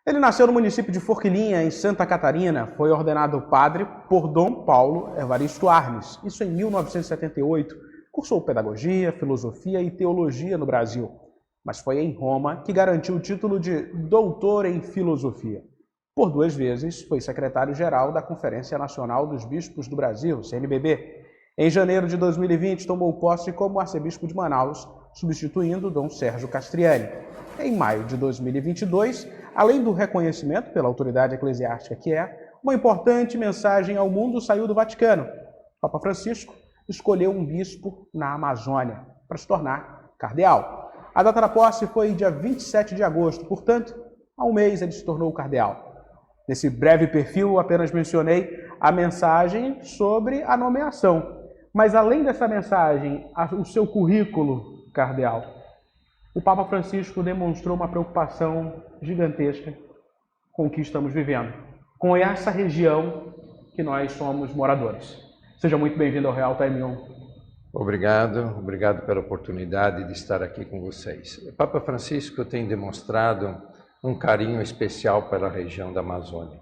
Ele nasceu no município de Forquilinha, em Santa Catarina. Foi ordenado padre por Dom Paulo Evaristo Arnes, isso em 1978. Cursou pedagogia, filosofia e teologia no Brasil, mas foi em Roma que garantiu o título de doutor em filosofia. Por 2 vezes, foi secretário-geral da Conferência Nacional dos Bispos do Brasil, CNBB. Em janeiro de 2020, tomou posse como arcebispo de Manaus, substituindo Dom Sérgio Castriani. Em maio de 2022, além do reconhecimento pela autoridade eclesiástica que é, uma importante mensagem ao mundo saiu do Vaticano. Papa Francisco escolheu um bispo na Amazônia para se tornar cardeal. A data da posse foi dia 27 de agosto, portanto, há um mês ele se tornou cardeal. Nesse breve perfil, apenas mencionei a mensagem sobre a nomeação. Mas além dessa mensagem, o seu currículo, cardeal, o Papa Francisco demonstrou uma preocupação gigantesca com o que estamos vivendo, com essa região que nós somos moradores. Seja muito bem-vindo ao Real Time 1. Obrigado pela oportunidade de estar aqui com vocês. O Papa Francisco tem demonstrado um carinho especial pela região da Amazônia.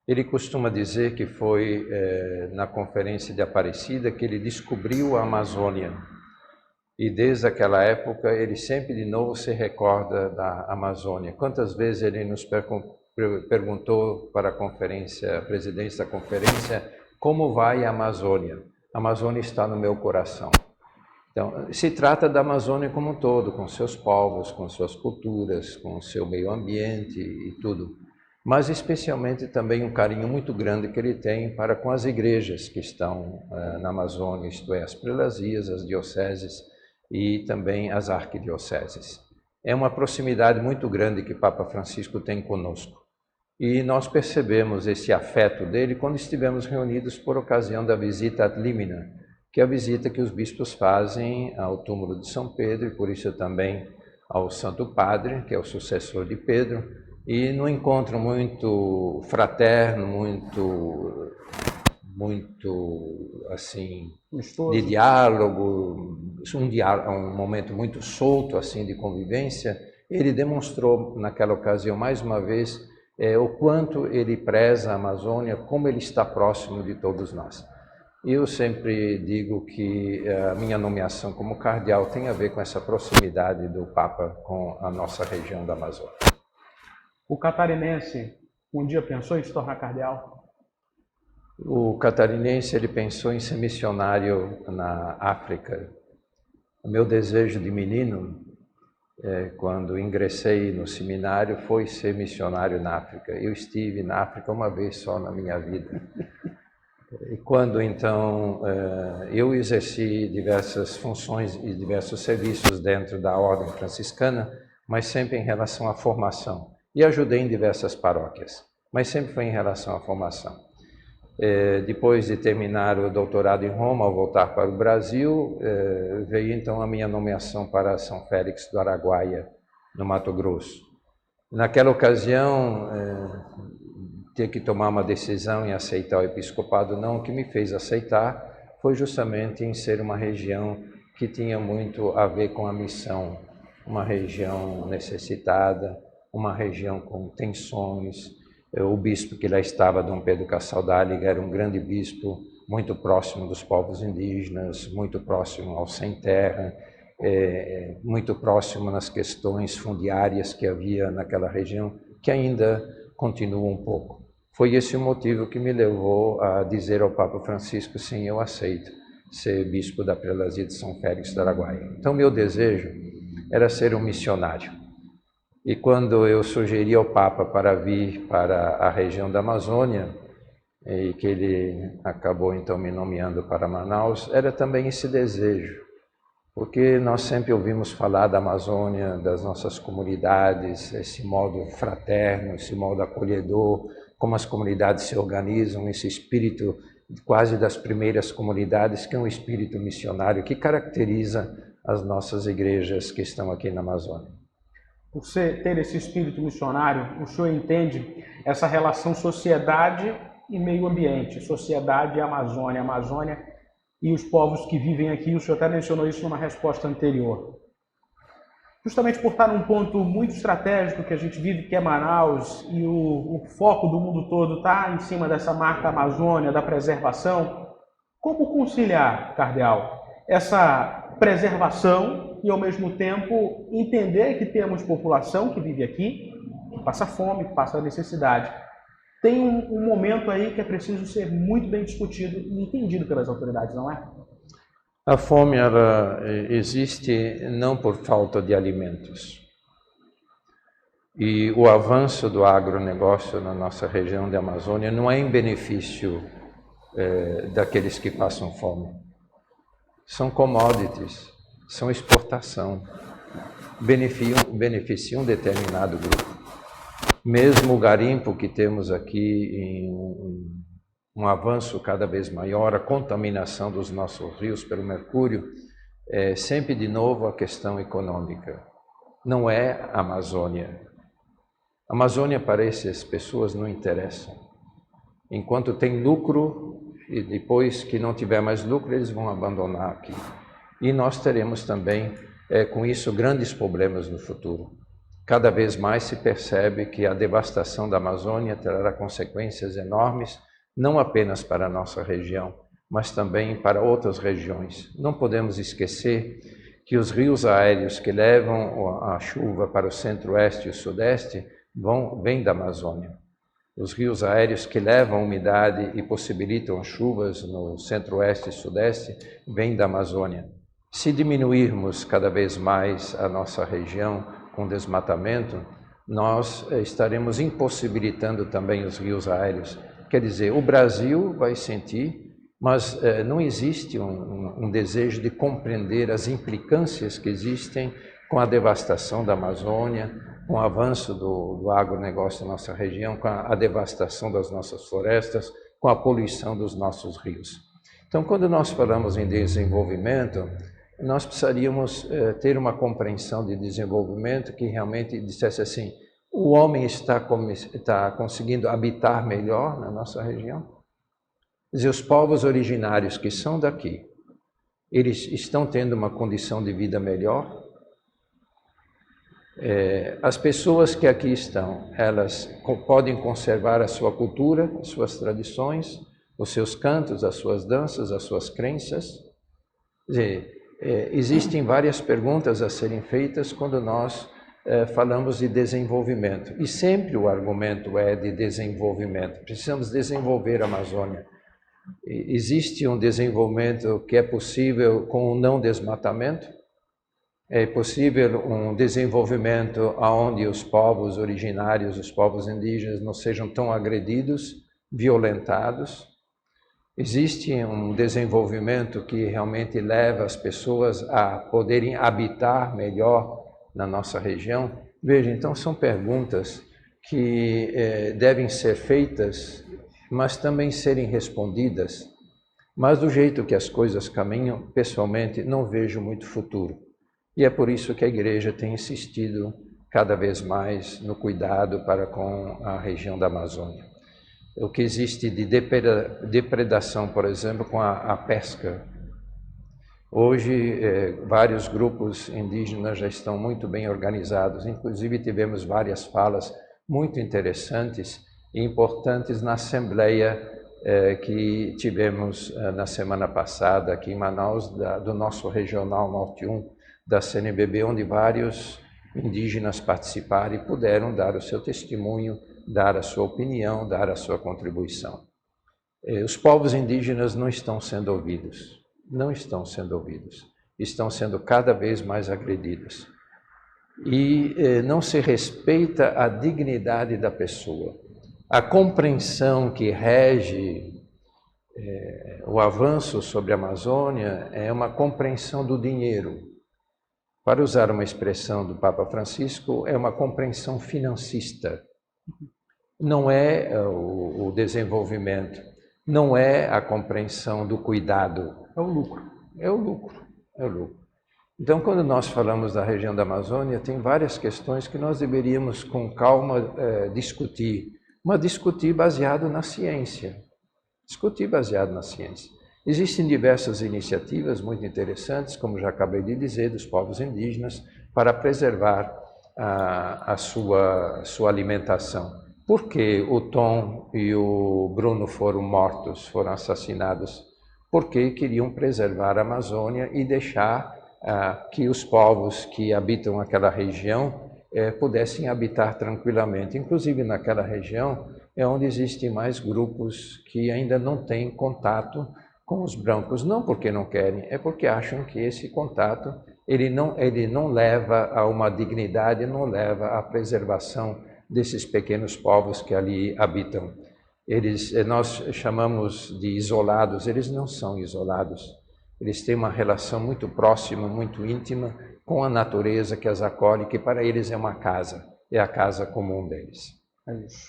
Ele costuma dizer que foi na Conferência de Aparecida que ele descobriu a Amazônia. E desde aquela época ele sempre de novo se recorda da Amazônia. Quantas vezes ele nos perguntou para a presidência da conferência, como vai a Amazônia? A Amazônia está no meu coração. Então, se trata da Amazônia como um todo, com seus povos, com suas culturas, com o seu meio ambiente e tudo. Mas especialmente também um carinho muito grande que ele tem para com as igrejas que estão na Amazônia, isto é, as prelazias, as dioceses e também as arquidioceses. É uma proximidade muito grande que Papa Francisco tem conosco. E nós percebemos esse afeto dele quando estivemos reunidos por ocasião da visita ad limina, que é a visita que os bispos fazem ao túmulo de São Pedro e por isso também ao Santo Padre, que é o sucessor de Pedro, e num encontro muito fraterno, muito assim, de diálogo, um momento muito solto assim de convivência, ele demonstrou naquela ocasião mais uma vez o quanto ele preza a Amazônia, como ele está próximo de todos nós. Eu sempre digo que a minha nomeação como cardeal tem a ver com essa proximidade do Papa com a nossa região da Amazônia. O catarinense um dia pensou em se tornar cardeal? O catarinense ele pensou em ser missionário na África. O meu desejo de menino, quando ingressei no seminário, foi ser missionário na África. Eu estive na África uma vez só na minha vida. E quando então eu exerci diversas funções e diversos serviços dentro da ordem franciscana, mas sempre em relação à formação. E ajudei em diversas paróquias, mas sempre foi em relação à formação. Depois de terminar o doutorado em Roma, ao voltar para o Brasil, veio então a minha nomeação para São Félix do Araguaia, no Mato Grosso. Naquela ocasião, ter que tomar uma decisão em aceitar o episcopado, não, o que me fez aceitar foi justamente em ser uma região que tinha muito a ver com a missão, uma região necessitada, uma região com tensões. O bispo que lá estava, Dom Pedro Cassaldáliga, era um grande bispo, muito próximo dos povos indígenas, muito próximo ao sem terra, muito próximo nas questões fundiárias que havia naquela região, que ainda continuam um pouco. Foi esse o motivo que me levou a dizer ao Papa Francisco, sim, eu aceito ser bispo da prelazia de São Félix do Araguaia. Então, meu desejo era ser um missionário. E quando eu sugeri ao Papa para vir para a região da Amazônia, e que ele acabou então me nomeando para Manaus, era também esse desejo, porque nós sempre ouvimos falar da Amazônia, das nossas comunidades, esse modo fraterno, esse modo acolhedor, como as comunidades se organizam, esse espírito quase das primeiras comunidades, que é um espírito missionário que caracteriza as nossas igrejas que estão aqui na Amazônia. Por ter esse espírito missionário, o senhor entende essa relação sociedade e meio ambiente, sociedade e Amazônia, Amazônia e os povos que vivem aqui, o senhor até mencionou isso numa resposta anterior. justamente por estar num ponto muito estratégico que a gente vive, que é Manaus, e o foco do mundo todo está em cima dessa marca Amazônia, da preservação, como conciliar, cardeal, essa preservação e, ao mesmo tempo, entender que temos população que vive aqui, que passa fome, que passa necessidade. Tem um momento aí que é preciso ser muito bem discutido e entendido pelas autoridades, não é? A fome ela existe não por falta de alimentos. E o avanço do agronegócio na nossa região da Amazônia não é em benefício daqueles que passam fome. São commodities, são exportação, beneficiam um determinado grupo. Mesmo o garimpo que temos aqui em um avanço cada vez maior, a contaminação dos nossos rios pelo mercúrio, sempre de novo a questão econômica. Não é a Amazônia. A Amazônia para essas pessoas não interessa. Enquanto tem lucro, e depois que não tiver mais lucro, eles vão abandonar aqui. E nós teremos também, com isso, grandes problemas no futuro. Cada vez mais se percebe que a devastação da Amazônia terá consequências enormes, não apenas para a nossa região, mas também para outras regiões. Não podemos esquecer que os rios aéreos que levam a chuva para o centro-oeste e o sudeste vêm da Amazônia. Os rios aéreos que levam umidade e possibilitam as chuvas no centro-oeste e sudeste vêm da Amazônia. Se diminuirmos cada vez mais a nossa região com desmatamento, nós estaremos impossibilitando também os rios aéreos. Quer dizer, o Brasil vai sentir, mas não existe um desejo de compreender as implicâncias que existem com a devastação da Amazônia, com o avanço do agronegócio na nossa região, com a devastação das nossas florestas, com a poluição dos nossos rios. Então, quando nós falamos em desenvolvimento, nós precisaríamos ter uma compreensão de desenvolvimento que realmente dissesse assim: o homem está conseguindo habitar melhor na nossa região? Quer dizer, os povos originários que são daqui, eles estão tendo uma condição de vida melhor? As pessoas que aqui estão, elas podem conservar a sua cultura, as suas tradições, os seus cantos, as suas danças, as suas crenças? Quer dizer, existem várias perguntas a serem feitas quando nós falamos de desenvolvimento. E sempre o argumento é de desenvolvimento. Precisamos desenvolver a Amazônia. Existe um desenvolvimento que é possível com o não desmatamento? É possível um desenvolvimento onde os povos originários, os povos indígenas não sejam tão agredidos, violentados? Existe um desenvolvimento que realmente leva as pessoas a poderem habitar melhor na nossa região? Veja, então são perguntas que devem ser feitas, mas também serem respondidas. Mas do jeito que as coisas caminham, pessoalmente, não vejo muito futuro. E é por isso que a igreja tem insistido cada vez mais no cuidado para com a região da Amazônia. O que existe de depredação, por exemplo, com a pesca. Hoje, vários grupos indígenas já estão muito bem organizados. Inclusive, tivemos várias falas muito interessantes e importantes na Assembleia que tivemos na semana passada aqui em Manaus, do nosso Regional Norte 1, da CNBB, onde vários indígenas participaram e puderam dar o seu testemunho, dar a sua opinião, dar a sua contribuição. Os povos indígenas não estão sendo ouvidos, estão sendo cada vez mais agredidos. E não se respeita a dignidade da pessoa. A compreensão que rege o avanço sobre a Amazônia é uma compreensão do dinheiro. Para usar uma expressão do Papa Francisco, é uma compreensão financista. Não é o desenvolvimento, não é a compreensão do cuidado, é o lucro. Então, quando nós falamos da região da Amazônia, tem várias questões que nós deveríamos, com calma, discutir, mas discutir baseado na ciência. Existem diversas iniciativas muito interessantes, como já acabei de dizer, dos povos indígenas, para preservar a sua alimentação. Por que o Tom e o Bruno foram mortos, foram assassinados? Porque queriam preservar a Amazônia e deixar que os povos que habitam aquela região pudessem habitar tranquilamente. Inclusive naquela região é onde existem mais grupos que ainda não têm contato com os brancos, não porque não querem, é porque acham que esse contato ele não leva a uma dignidade, não leva à preservação desses pequenos povos que ali habitam. Nós chamamos de isolados, eles não são isolados. Eles têm uma relação muito próxima, muito íntima com a natureza que as acolhe, que para eles é uma casa, é a casa comum deles. É isso.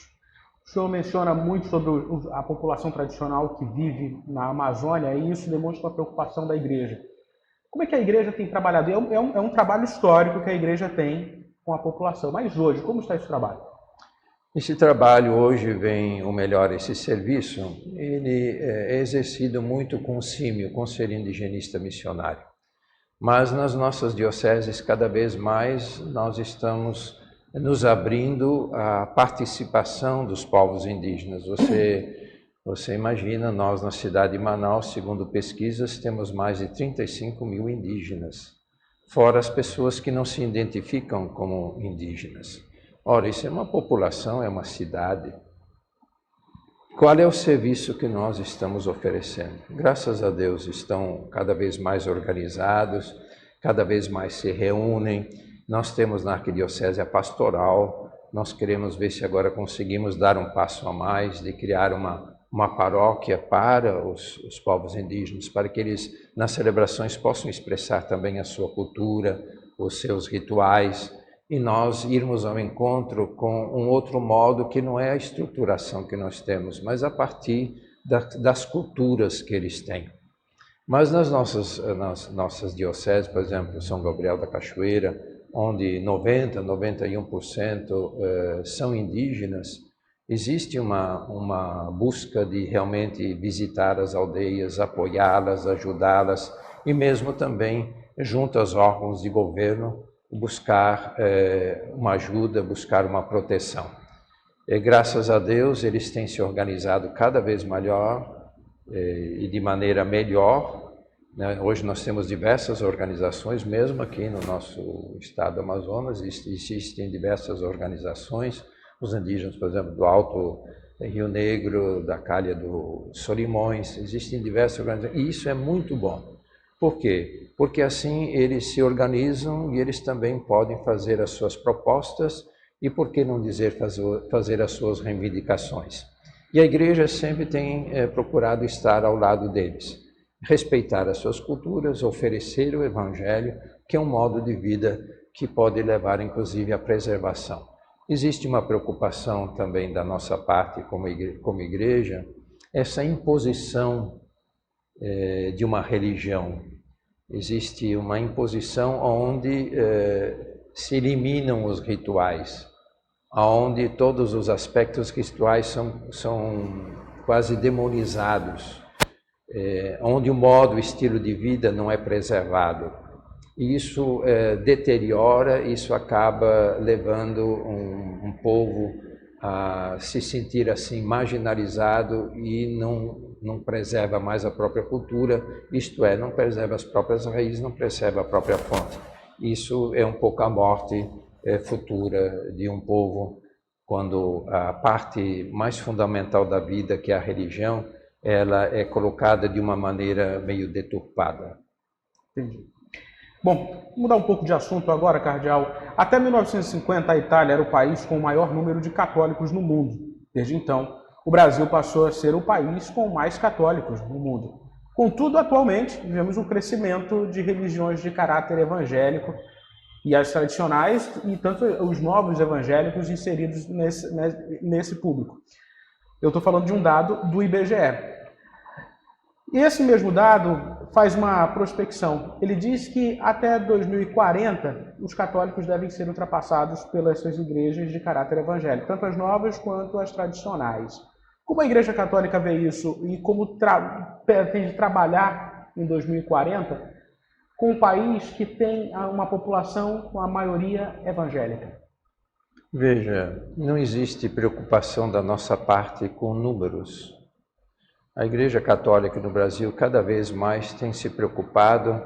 O senhor menciona muito sobre a população tradicional que vive na Amazônia e isso demonstra a preocupação da igreja. Como é que a igreja tem trabalhado? É um trabalho histórico que a igreja tem com a população, mas hoje, como está esse trabalho? Esse trabalho hoje vem, ou melhor, esse serviço, ele é exercido muito com o CIMI, o Conselho Indigenista Missionário. Mas nas nossas dioceses, cada vez mais, nós estamos nos abrindo à participação dos povos indígenas. Você imagina, nós na cidade de Manaus, segundo pesquisas, temos mais de 35 mil indígenas, fora as pessoas que não se identificam como indígenas. Ora, isso é uma população, é uma cidade. Qual é o serviço que nós estamos oferecendo? Graças a Deus estão cada vez mais organizados, cada vez mais se reúnem. Nós temos na Arquidiocese a pastoral, nós queremos ver se agora conseguimos dar um passo a mais de criar uma paróquia para os povos indígenas, para que eles nas celebrações possam expressar também a sua cultura, os seus rituais, e nós irmos ao encontro com um outro modo que não é a estruturação que nós temos, mas a partir das culturas que eles têm. Mas nas nossas dioceses, por exemplo, São Gabriel da Cachoeira, onde 91% são indígenas, existe uma busca de realmente visitar as aldeias, apoiá-las, ajudá-las e mesmo também, junto aos órgãos de governo, buscar uma ajuda, buscar uma proteção. E, graças a Deus, eles têm se organizado cada vez melhor e de maneira melhor. Né? Hoje nós temos diversas organizações, mesmo aqui no nosso estado do Amazonas, existem diversas organizações, os indígenas, por exemplo, do Alto Rio Negro, da Calha do Solimões, existem diversas organizações, e isso é muito bom. Por quê? Porque assim eles se organizam e eles também podem fazer as suas propostas e, por que não dizer, fazer as suas reivindicações. E a igreja sempre tem procurado estar ao lado deles, respeitar as suas culturas, oferecer o evangelho, que é um modo de vida que pode levar inclusive à preservação. Existe uma preocupação também da nossa parte como igreja, essa imposição de uma religião. Existe uma imposição onde se eliminam os rituais, onde todos os aspectos rituais são quase demonizados, onde o modo, o estilo de vida não é preservado. E isso deteriora, isso acaba levando um povo a se sentir assim marginalizado e não preserva mais a própria cultura, isto é, não preserva as próprias raízes, não preserva a própria fonte. Isso é um pouco a morte futura de um povo, quando a parte mais fundamental da vida, que é a religião, ela é colocada de uma maneira meio deturpada. Entendi. Bom, vamos mudar um pouco de assunto agora, cardeal. Até 1950, a Itália era o país com o maior número de católicos no mundo. Desde então, o Brasil passou a ser o país com mais católicos no mundo. Contudo, atualmente, vivemos um crescimento de religiões de caráter evangélico e as tradicionais e tanto os novos evangélicos inseridos nesse público. Eu estou falando de um dado do IBGE. E esse mesmo dado faz uma prospecção. Ele diz que até 2040 os católicos devem ser ultrapassados pelas suas igrejas de caráter evangélico, tanto as novas quanto as tradicionais. Como a Igreja Católica vê isso e como pretende trabalhar em 2040 com um país que tem uma população com a maioria evangélica? Veja, não existe preocupação da nossa parte com números. A Igreja Católica no Brasil cada vez mais tem se preocupado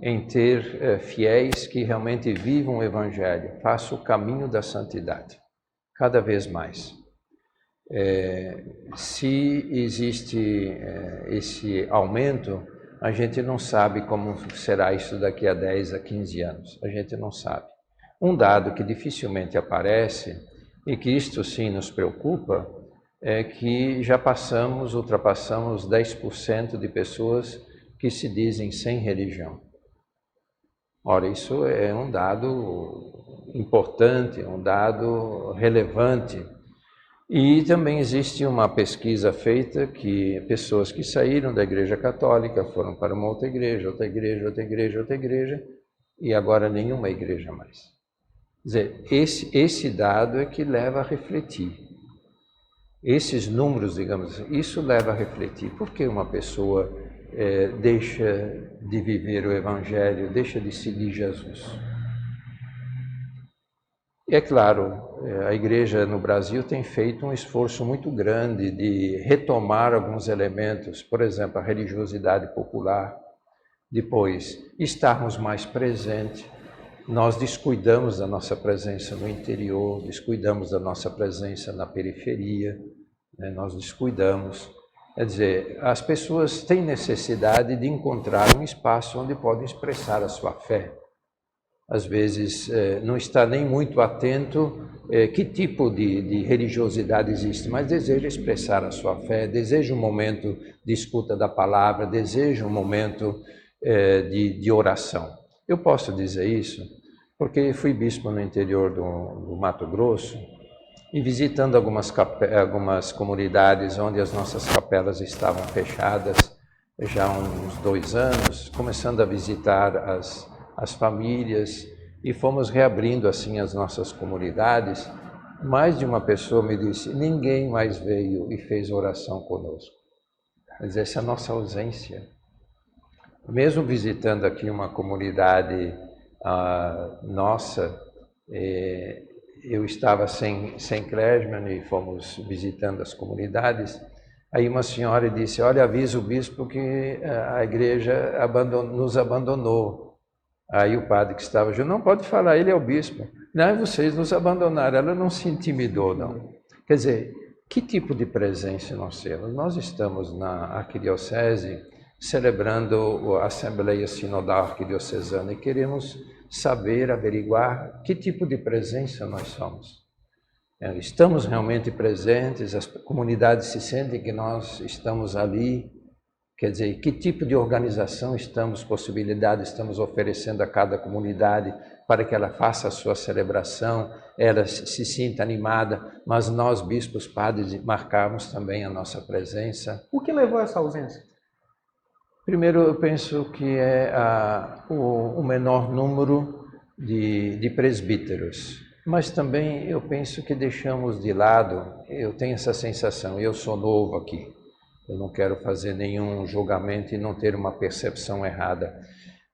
em ter fiéis que realmente vivam o Evangelho, façam o caminho da santidade, cada vez mais. Se existe esse aumento, a gente não sabe como será isso daqui a 10 a 15 anos, a gente não sabe. Um dado que dificilmente aparece, e que isto sim nos preocupa, é que já ultrapassamos 10% de pessoas que se dizem sem religião. Ora, isso é um dado importante, um dado relevante. E também existe uma pesquisa feita que pessoas que saíram da Igreja Católica foram para uma outra igreja, outra igreja, outra igreja, outra igreja, e agora nenhuma igreja mais. Quer dizer, esse dado é que leva a refletir. Esses números, digamos, isso leva a refletir. Por que uma pessoa deixa de viver o Evangelho, deixa de seguir Jesus? E é claro, a Igreja no Brasil tem feito um esforço muito grande de retomar alguns elementos, por exemplo, a religiosidade popular, depois estarmos mais presentes. Nós descuidamos da nossa presença no interior, descuidamos da nossa presença na periferia, né? Nós descuidamos. Quer dizer, as pessoas têm necessidade de encontrar um espaço onde podem expressar a sua fé. Às vezes não está nem muito atento que tipo de religiosidade existe, mas deseja expressar a sua fé, deseja um momento de escuta da palavra, deseja um momento de oração. Eu posso dizer isso porque fui bispo no interior do Mato Grosso e visitando algumas comunidades onde as nossas capelas estavam fechadas já há uns 2 anos, começando a visitar as famílias, e fomos reabrindo assim as nossas comunidades. Mais de uma pessoa me disse: ninguém mais veio e fez oração conosco. Mas essa é a nossa ausência. Mesmo visitando aqui uma comunidade nossa, eu estava sem clergyman e fomos visitando as comunidades. Aí uma senhora disse: olha, avisa o bispo que a igreja nos abandonou. Aí o padre que estava junto: não pode falar, ele é o bispo. Não, vocês nos abandonaram. Ela não se intimidou, não. Quer dizer, que tipo de presença nós temos? Nós estamos na arquidiocese celebrando a Assembleia Sinodal Arquidiocesana e queremos saber, averiguar que tipo de presença nós somos. Estamos realmente presentes, as comunidades se sentem que nós estamos ali. Quer dizer, que tipo de organização possibilidade estamos oferecendo a cada comunidade para que ela faça a sua celebração, ela se sinta animada, mas nós, bispos, padres, marcarmos também a nossa presença. O que levou a essa ausência? Primeiro, eu penso que é o menor número de presbíteros, mas também eu penso que deixamos de lado, eu tenho essa sensação, eu sou novo aqui, eu não quero fazer nenhum julgamento e não ter uma percepção errada,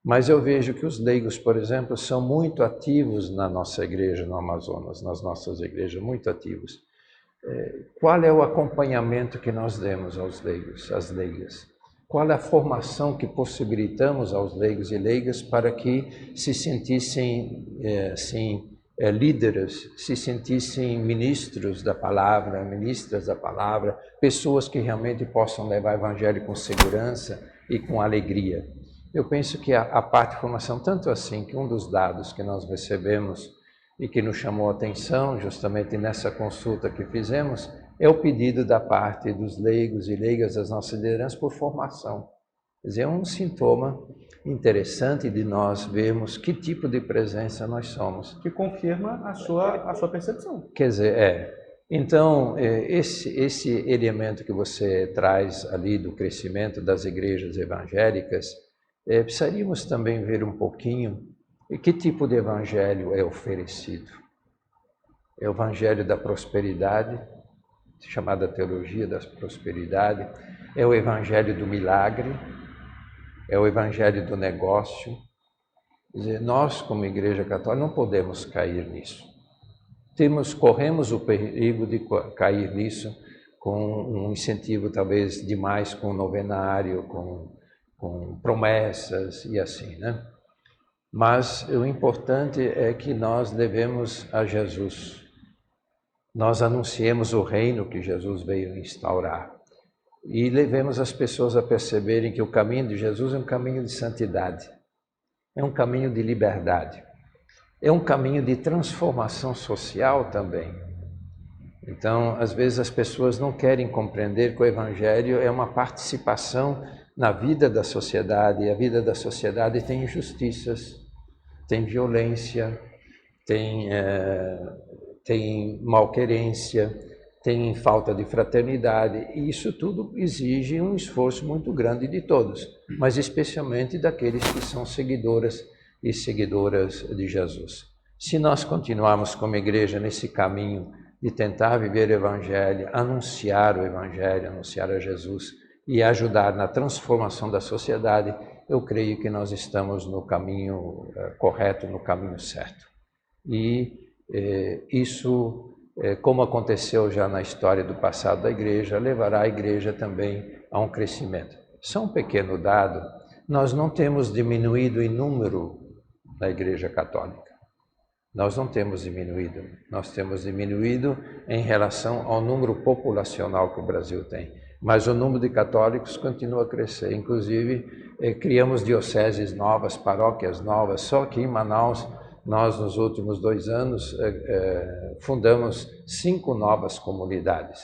mas eu vejo que os leigos, por exemplo, são muito ativos na nossa igreja no Amazonas, nas nossas igrejas, muito ativos. Qual é o acompanhamento que nós demos aos leigos, às leigas? Qual é a formação que possibilitamos aos leigos e leigas para que se sentissem líderes, se sentissem ministros da palavra, ministras da palavra, pessoas que realmente possam levar o evangelho com segurança e com alegria? Eu penso que a parte de formação, tanto assim que um dos dados que nós recebemos e que nos chamou a atenção justamente nessa consulta que fizemos, é o pedido da parte dos leigos e leigas das nossas lideranças por formação. Quer dizer, é um sintoma interessante de nós vermos que tipo de presença nós somos. Que confirma a sua percepção. Quer dizer, Então, esse elemento que você traz ali do crescimento das igrejas evangélicas, precisaríamos também ver um pouquinho que tipo de evangelho é oferecido. É o evangelho da prosperidade, chamada teologia da prosperidade, é o evangelho do milagre, é o evangelho do negócio, Quer dizer, nós, como Igreja Católica, não podemos cair nisso. Corremos o perigo de cair nisso com um incentivo talvez demais, com novenário, com promessas e assim, né? Mas o importante é que nós devemos a Jesus. Nós anunciemos o reino que Jesus veio instaurar. E levemos as pessoas a perceberem que o caminho de Jesus é um caminho de santidade. É um caminho de liberdade. É um caminho de transformação social também. Então, às vezes as pessoas não querem compreender que o Evangelho é uma participação na vida da sociedade, e a vida da sociedade tem injustiças, tem violência, tem malquerência, tem falta de fraternidade, e isso tudo exige um esforço muito grande de todos, mas especialmente daqueles que são seguidoras e seguidoras de Jesus. Se nós continuarmos como igreja nesse caminho de tentar viver o Evangelho, anunciar o Evangelho, anunciar a Jesus e ajudar na transformação da sociedade, eu creio que nós estamos no caminho correto, no caminho certo. E isso, como aconteceu já na história do passado da igreja, levará a igreja também a um crescimento. Só um pequeno dado, nós não temos diminuído em número na Igreja Católica. Nós não temos diminuído, nós temos diminuído em relação ao número populacional que o Brasil tem. Mas o número de católicos continua a crescer. Inclusive, criamos dioceses novas, paróquias novas. Só que em Manaus, nós nos últimos 2 anos, fundamos 5 novas comunidades.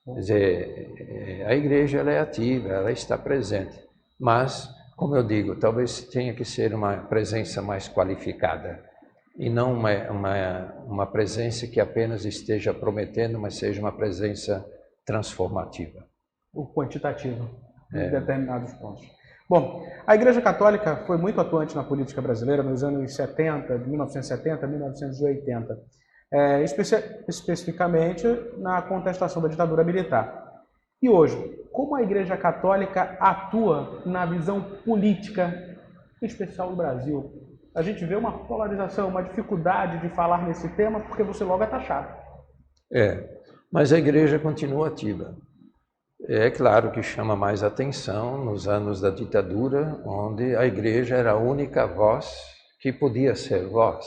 Quer dizer, a igreja ela é ativa, ela está presente. Mas, como eu digo, talvez tenha que ser uma presença mais qualificada. E não uma presença que apenas esteja prometendo, mas seja uma presença transformativa. O quantitativo, em determinados pontos. Bom, a Igreja Católica foi muito atuante na política brasileira nos anos 70, de 1970 a 1980, especificamente na contestação da ditadura militar. E hoje, como a Igreja Católica atua na visão política, em especial no Brasil? A gente vê uma polarização, uma dificuldade de falar nesse tema, porque você logo é taxado. Mas a igreja continua ativa. É claro que chama mais atenção nos anos da ditadura, onde a igreja era a única voz que podia ser voz.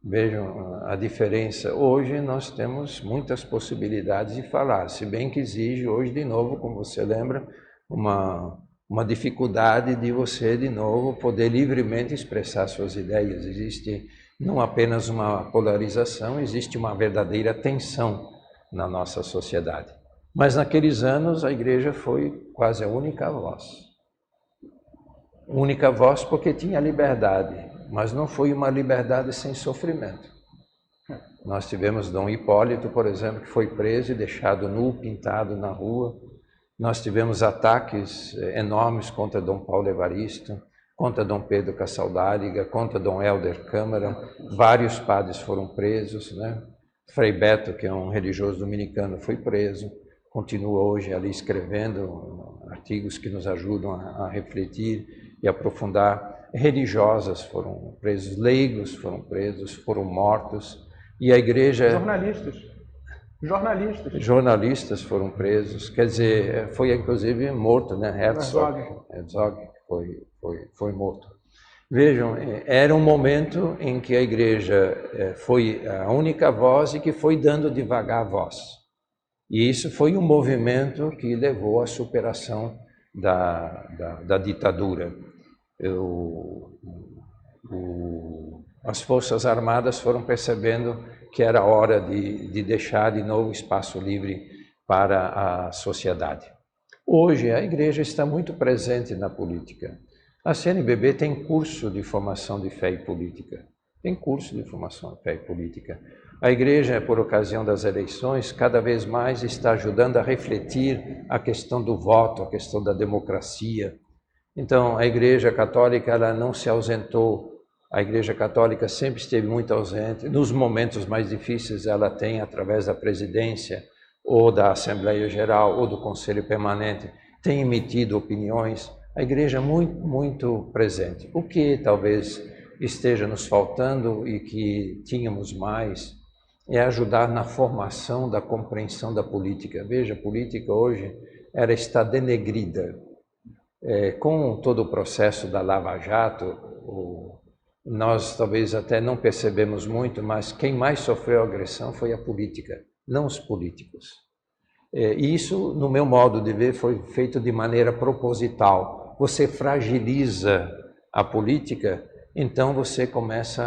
Vejam a diferença. Hoje nós temos muitas possibilidades de falar, se bem que exige hoje de novo, como você lembra, uma dificuldade de você, de novo, poder livremente expressar suas ideias. Existe não apenas uma polarização, existe uma verdadeira tensão na nossa sociedade. Mas naqueles anos a igreja foi quase a única voz. Única voz porque tinha liberdade, mas não foi uma liberdade sem sofrimento. Nós tivemos Dom Hipólito, por exemplo, que foi preso e deixado nu, pintado na rua. Nós tivemos ataques enormes contra Dom Paulo Evaristo, contra Dom Pedro Cassaldáliga, contra Dom Helder Câmara. Vários padres foram presos, né? Frei Beto, que é um religioso dominicano, foi preso. Continua hoje ali escrevendo artigos que nos ajudam a refletir e aprofundar. Religiosas foram presos, leigos foram presos, foram mortos. E a igreja... Jornalistas foram presos, quer dizer, foi inclusive morto, né? Herzog foi morto. Vejam, era um momento em que a igreja foi a única voz e que foi dando devagar a voz. E isso foi um movimento que levou à superação da ditadura. As Forças Armadas foram percebendo que era hora de deixar de novo espaço livre para a sociedade. Hoje, a igreja está muito presente na política. A CNBB tem curso de formação de fé e política. Tem curso de formação de fé e política. A igreja, por ocasião das eleições, cada vez mais está ajudando a refletir a questão do voto, a questão da democracia. Então, a Igreja Católica ela não se ausentou. A Igreja Católica sempre esteve muito ausente. Nos momentos mais difíceis, ela tem, através da presidência, ou da Assembleia Geral, ou do Conselho Permanente, tem emitido opiniões, A igreja muito presente. O que talvez esteja nos faltando e que tínhamos mais é ajudar na formação da compreensão da política. Veja, a política hoje ela está denegrida. Com todo o processo da Lava Jato, nós talvez até não percebemos muito, mas quem mais sofreu agressão foi a política, não os políticos. E isso, no meu modo de ver, foi feito de maneira proposital. Você fragiliza a política, então você começa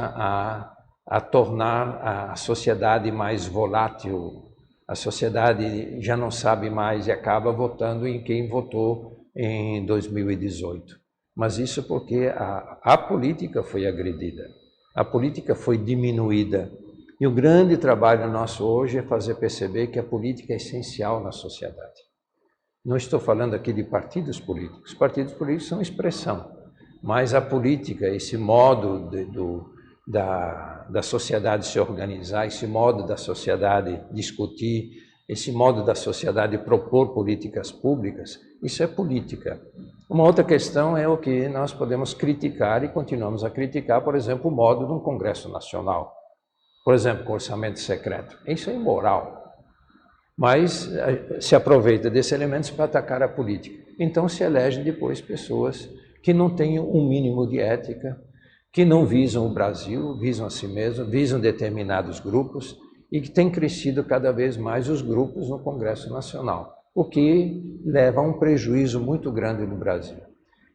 a tornar a sociedade mais volátil. A sociedade já não sabe mais e acaba votando em quem votou em 2018. Mas isso porque a política foi agredida, a política foi diminuída. E o grande trabalho nosso hoje é fazer perceber que a política é essencial na sociedade. Não estou falando aqui de partidos políticos. Os partidos políticos são expressão, mas a política, esse modo da sociedade se organizar, esse modo da sociedade discutir, esse modo da sociedade propor políticas públicas, isso é política. Uma outra questão é o que nós podemos criticar e continuamos a criticar, por exemplo, o modo de um Congresso Nacional. Por exemplo, com orçamento secreto. Isso é imoral. Mas se aproveita desses elementos para atacar a política. Então se elegem depois pessoas que não têm um mínimo de ética, que não visam o Brasil, visam a si mesmos, visam determinados grupos e que tem crescido cada vez mais os grupos no Congresso Nacional, o que leva a um prejuízo muito grande no Brasil.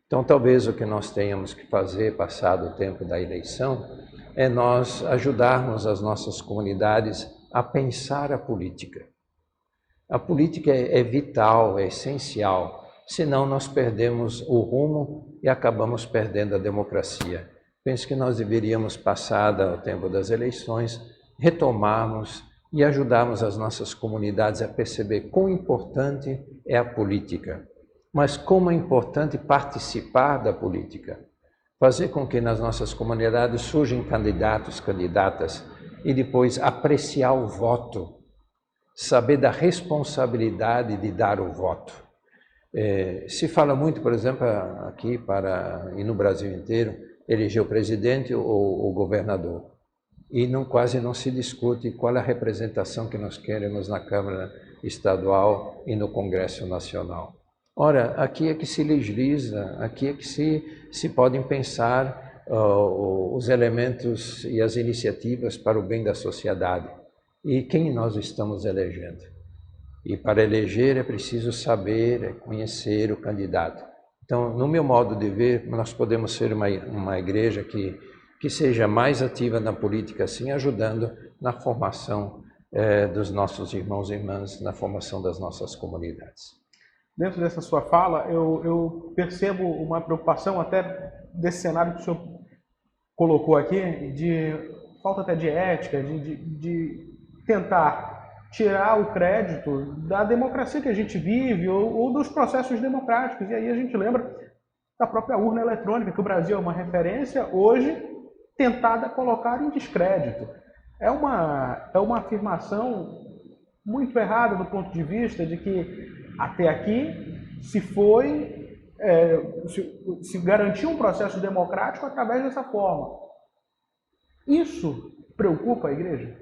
Então talvez o que nós tenhamos que fazer, passado o tempo da eleição, é nós ajudarmos as nossas comunidades a pensar a política. A política é vital, é essencial, senão nós perdemos o rumo e acabamos perdendo a democracia. Penso que nós deveríamos, passado o tempo das eleições, retomarmos e ajudarmos as nossas comunidades a perceber quão importante é a política, mas como é importante participar da política. Fazer com que nas nossas comunidades surjam candidatos, candidatas, e depois apreciar o voto, saber da responsabilidade de dar o voto. Se fala muito, por exemplo, aqui e no Brasil inteiro, eleger o presidente ou o governador. E quase não se discute qual é a representação que nós queremos na Câmara Estadual e no Congresso Nacional. Ora, aqui é que se legisla, aqui é que se podem pensar os elementos e as iniciativas para o bem da sociedade. E quem nós estamos elegendo? E para eleger é preciso saber, conhecer o candidato. Então, no meu modo de ver, nós podemos ser uma igreja que seja mais ativa na política, assim, ajudando na formação dos nossos irmãos e irmãs, na formação das nossas comunidades. Dentro dessa sua fala, eu percebo uma preocupação até desse cenário que o senhor colocou aqui, de falta até de ética, de tentar tirar o crédito da democracia que a gente vive ou dos processos democráticos. E aí a gente lembra da própria urna eletrônica, que o Brasil é uma referência, hoje tentada colocar em descrédito. É uma afirmação muito errada do ponto de vista de que até aqui se garantiu um processo democrático através dessa forma. Isso preocupa a igreja?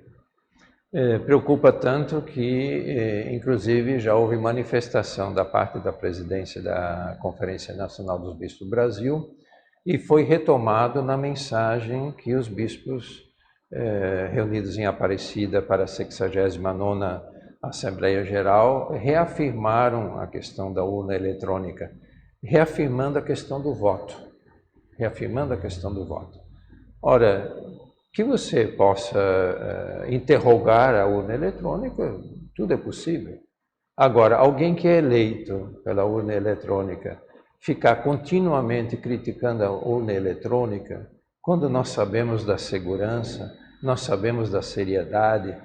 Preocupa tanto que, inclusive, já houve manifestação da parte da presidência da Conferência Nacional dos Bispos do Brasil e foi retomado na mensagem que os bispos reunidos em Aparecida para a 69ª Assembleia Geral reafirmaram a questão da urna eletrônica, reafirmando a questão do voto, Ora, que você possa interrogar a urna eletrônica, tudo é possível. Agora, alguém que é eleito pela urna eletrônica, ficar continuamente criticando a urna eletrônica, quando nós sabemos da segurança, nós sabemos da seriedade,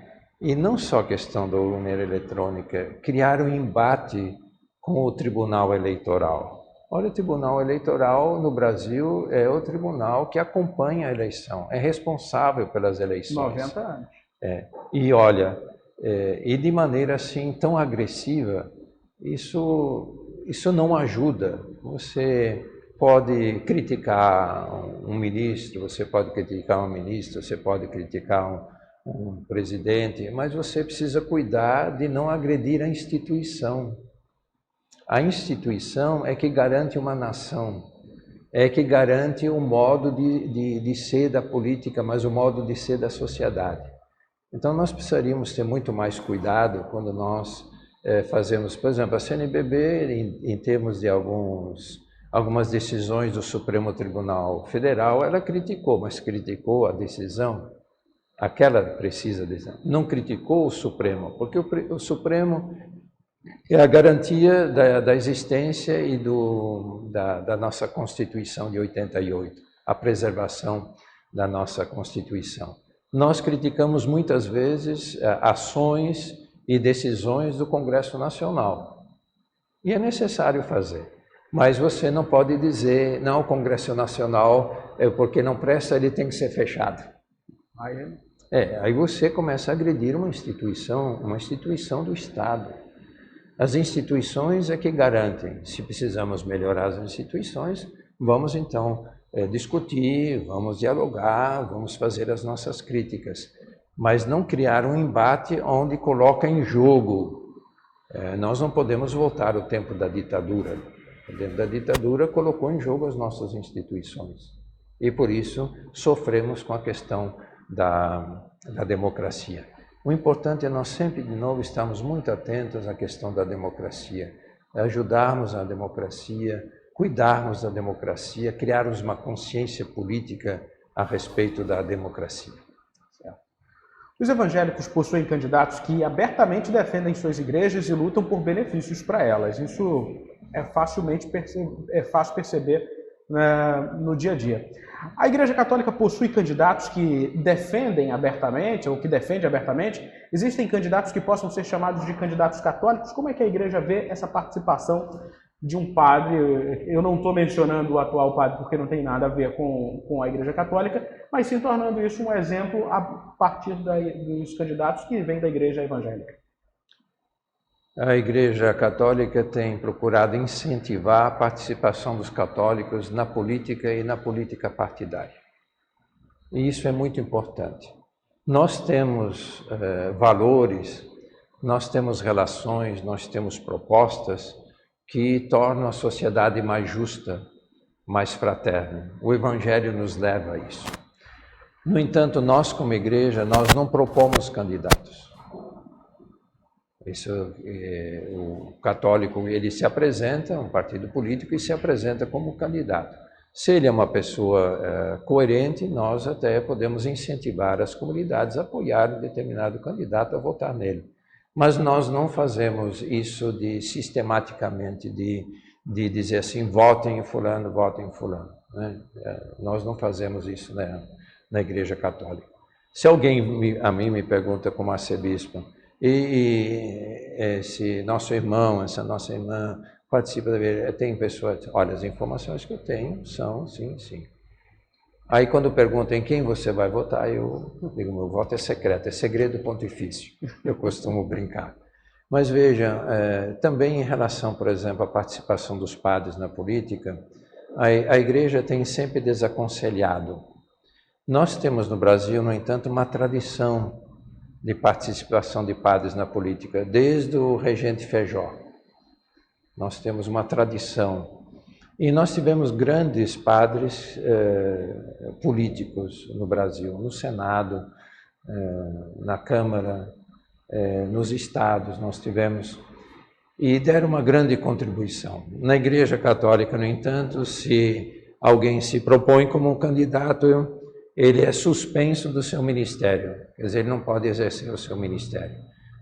e não só a questão da urna eletrônica, criar um embate com o Tribunal Eleitoral. Olha, o Tribunal Eleitoral no Brasil é o tribunal que acompanha a eleição, é responsável pelas eleições. 90 anos. E olha, e de maneira assim tão agressiva, isso isso não ajuda. Você pode criticar um ministro, você pode criticar uma ministra, você pode criticar um presidente, mas você precisa cuidar de não agredir a instituição. A instituição é que garante uma nação, é que garante o modo de ser da política, mas o modo de ser da sociedade. Então nós precisaríamos ter muito mais cuidado quando nós fazemos, por exemplo, a CNBB, em termos de algumas decisões do Supremo Tribunal Federal, ela criticou, mas criticou a decisão, aquela precisa decisão. Não criticou o Supremo, porque o Supremo é a garantia da existência e da nossa Constituição de 88, a preservação da nossa Constituição. Nós criticamos muitas vezes ações e decisões do Congresso Nacional, e é necessário fazer. Mas você não pode dizer, não, o Congresso Nacional, porque não presta, ele tem que ser fechado. Aí você começa a agredir uma instituição do Estado. As instituições é que garantem. Se precisamos melhorar as instituições, vamos então discutir, vamos dialogar, vamos fazer as nossas críticas. Mas não criar um embate onde coloca em jogo. Nós não podemos voltar ao tempo da ditadura. O tempo da ditadura colocou em jogo as nossas instituições. E por isso sofremos com a questão da democracia. O importante é nós sempre, de novo, estarmos muito atentos à questão da democracia, ajudarmos a democracia, cuidarmos da democracia, criarmos uma consciência política a respeito da democracia. Os evangélicos possuem candidatos que abertamente defendem suas igrejas e lutam por benefícios para elas. Isso é fácil perceber no dia a dia. A Igreja Católica possui candidatos que defendem abertamente, ou que defendem abertamente. Existem candidatos que possam ser chamados de candidatos católicos. Como é que a Igreja vê essa participação de um padre? Eu não estou mencionando o atual padre porque não tem nada a ver com a Igreja Católica, mas sim tornando isso um exemplo a partir dos candidatos que vêm da Igreja Evangélica. A Igreja Católica tem procurado incentivar a participação dos católicos na política e na política partidária. E isso é muito importante. Nós temos valores, nós temos relações, nós temos propostas que tornam a sociedade mais justa, mais fraterna. O Evangelho nos leva a isso. No entanto, nós como igreja, nós não propomos candidatos. O católico, ele se apresenta, um partido político, e se apresenta como candidato. Se ele é uma pessoa coerente, nós até podemos incentivar as comunidades a apoiar um determinado candidato, a votar nele. Mas nós não fazemos isso sistematicamente de dizer assim, votem em fulano, votem em fulano. Né? Nós não fazemos isso na Igreja Católica. Se alguém a mim me pergunta como arcebispo, esse nosso irmão, essa nossa irmã participa da igreja, tem pessoas, olha, as informações que eu tenho são sim, sim. Aí quando perguntam em quem você vai votar, eu digo, meu voto é secreto, é segredo pontifício, eu costumo brincar. Mas veja, também em relação, por exemplo, à participação dos padres na política, a igreja tem sempre desaconselhado. Nós temos no Brasil, no entanto, uma tradição de participação de padres na política, desde o regente Feijó. Nós temos uma tradição. E nós tivemos grandes padres políticos no Brasil, no Senado, na Câmara, nos estados nós tivemos, e deram uma grande contribuição. Na Igreja Católica, no entanto, se alguém se propõe como um candidato, ele é suspenso do seu ministério, quer dizer, ele não pode exercer o seu ministério.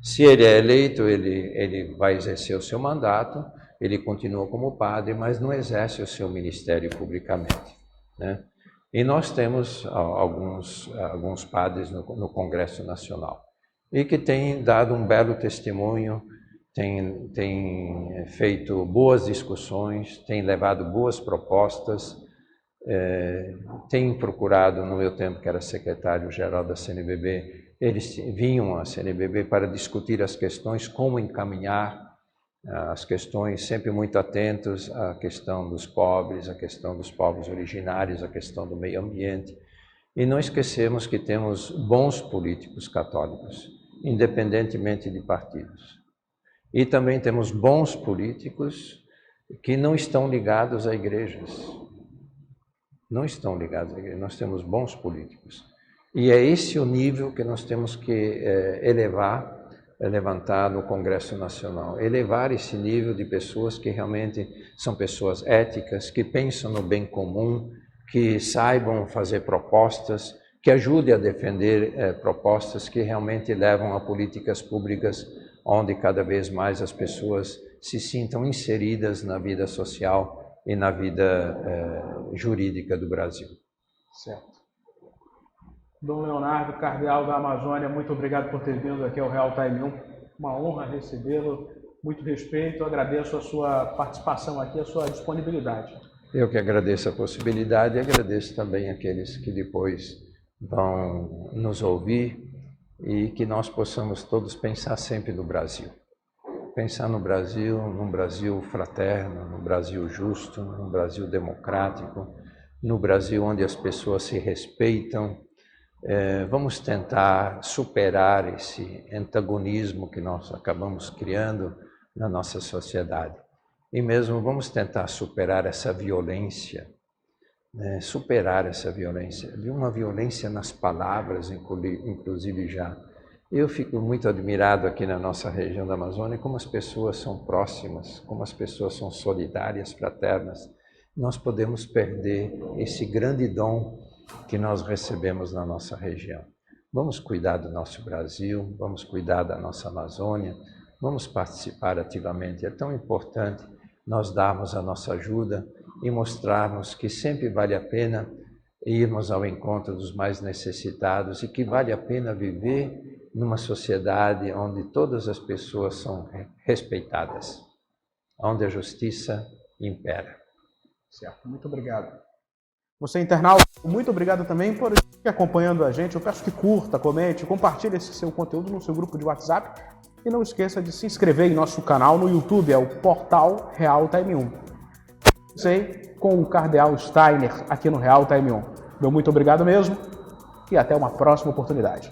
Se ele é eleito, ele vai exercer o seu mandato, ele continua como padre, mas não exerce o seu ministério publicamente, né? E nós temos alguns padres no Congresso Nacional, e que têm dado um belo testemunho, têm feito boas discussões, têm levado boas propostas, têm procurado, no meu tempo que era secretário-geral da CNBB, eles vinham à CNBB para discutir as questões, como encaminhar as questões, sempre muito atentos à questão dos pobres, à questão dos povos originários, à questão do meio ambiente. E não esquecemos que temos bons políticos católicos, independentemente de partidos. E também temos bons políticos que não estão ligados a igrejas. Não estão ligados à igreja, nós temos bons políticos. E é esse o nível que nós temos que levantar no Congresso Nacional. Elevar esse nível de pessoas que realmente são pessoas éticas, que pensam no bem comum, que saibam fazer propostas, que ajudem a defender propostas que realmente levam a políticas públicas onde cada vez mais as pessoas se sintam inseridas na vida social e na vida jurídica do Brasil. Certo. Dom Leonardo, cardeal da Amazônia, muito obrigado por ter vindo aqui ao Real Time 1. Uma honra recebê-lo, muito respeito, agradeço a sua participação aqui, a sua disponibilidade. Eu que agradeço a possibilidade e agradeço também aqueles que depois vão nos ouvir e que nós possamos todos pensar sempre no Brasil. Pensar no Brasil, num Brasil fraterno, num Brasil justo, num Brasil democrático, no Brasil onde as pessoas se respeitam. Vamos tentar superar esse antagonismo que nós acabamos criando na nossa sociedade. E mesmo vamos tentar superar essa violência, superar essa violência, de uma violência nas palavras, inclusive já. Eu fico muito admirado aqui na nossa região da Amazônia, como as pessoas são próximas, como as pessoas são solidárias, fraternas. Nós podemos perder esse grande dom que nós recebemos na nossa região. Vamos cuidar do nosso Brasil, vamos cuidar da nossa Amazônia, vamos participar ativamente. É tão importante nós darmos a nossa ajuda e mostrarmos que sempre vale a pena irmos ao encontro dos mais necessitados e que vale a pena viver numa sociedade onde todas as pessoas são respeitadas, onde a justiça impera. Certo, muito obrigado. Você, internauta, muito obrigado também por estar acompanhando a gente. Eu peço que curta, comente, compartilhe esse seu conteúdo no seu grupo de WhatsApp e não esqueça de se inscrever em nosso canal no YouTube, é o Portal Real Time 1. Sei, com o Cardeal Steiner aqui no Real Time 1. Meu muito obrigado mesmo e até uma próxima oportunidade.